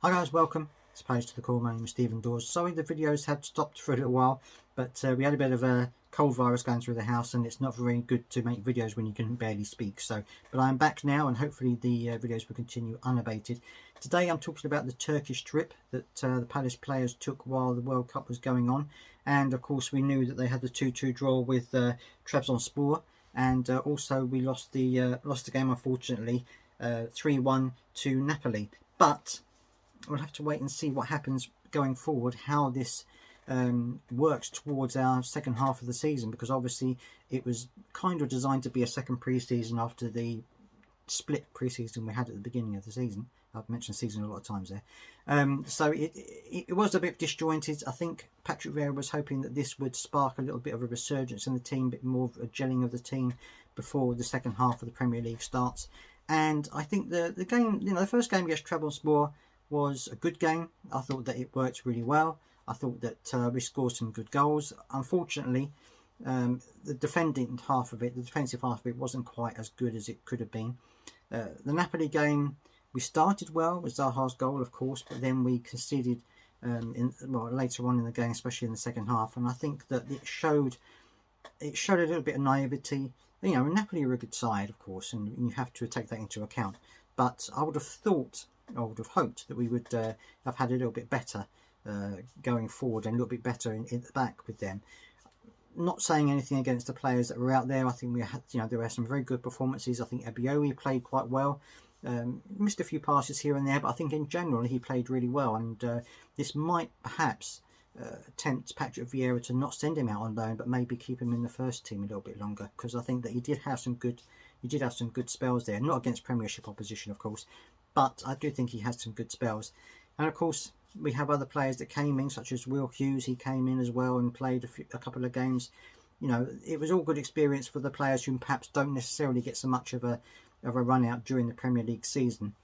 Hi guys, welcome. It's Page to the Call. My name is Stephen Dawes. Sorry the videos had stopped for a little while, but we had a bit of a cold virus going through the house and it's not very good to make videos when you can barely speak. But I'm back now and hopefully the videos will continue unabated. Today I'm talking about the Turkish trip that the Palace players took while the World Cup was going on. And of course we knew that they had the 2-2 draw with Trabzonspor, and also we lost the game unfortunately 3-1 to Napoli. But we'll have to wait and see what happens going forward, how this works towards our second half of the season, because obviously it was kind of designed to be a second pre-season after the split pre-season we had at the beginning of the season. I've mentioned season a lot of times there. So it was a bit disjointed. I think Patrick Vieira was hoping that this would spark a little bit of a resurgence in the team, a bit more of a gelling of the team before the second half of the Premier League starts. And I think the game, the first game against Trabzonspor was a good game. I thought that it worked really well. I thought that we scored some good goals. Unfortunately, the defensive half of it wasn't quite as good as it could have been. The Napoli game, we started well with Zaha's goal, of course, but then we conceded later on in the game, especially in the second half. And I think that it showed a little bit of naivety. Napoli are a good side, of course, and you have to take that into account. But I would have hoped that we would have had a little bit better going forward and a little bit better in the back with them. Not saying anything against the players that were out there. I think we had, there were some very good performances. I think Ebioi played quite well. Missed a few passes here and there, but I think in general he played really well. And this might perhaps tempt Patrick Vieira to not send him out on loan, but maybe keep him in the first team a little bit longer, because I think that he did have some good spells there. Not against Premiership opposition, of course, but I do think he had some good spells. And of course we have other players that came in, such as Hughes. He came in as well and played a couple of games. It was all good experience for the players who perhaps don't necessarily get so much of a run out during the Premier League season.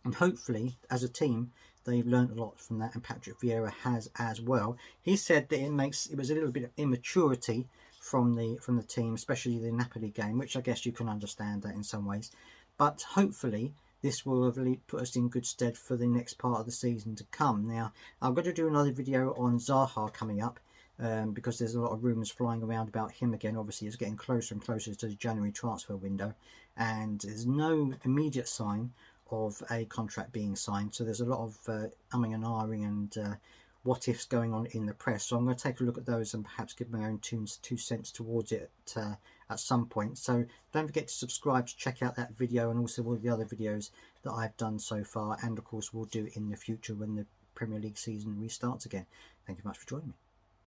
And hopefully, as a team, they've learned a lot from that, and Patrick Vieira has as well. He said that it was a little bit of immaturity from the team, especially the Napoli game, which I guess you can understand that in some ways. But hopefully this will really put us in good stead for the next part of the season to come. Now, I'm going to do another video on Zaha coming up, because there's a lot of rumours flying around about him again. Obviously, it's getting closer and closer to the January transfer window, and there's no immediate sign of a contract being signed. So there's a lot of umming and ahhing and what ifs going on in the press. So I'm going to take a look at those and perhaps give my own 2 cents towards it at some point. So don't forget to subscribe to check out that video, and also all the other videos that I've done so far, and of course we'll do in the future when the Premier League season restarts again. Thank you very much for joining me.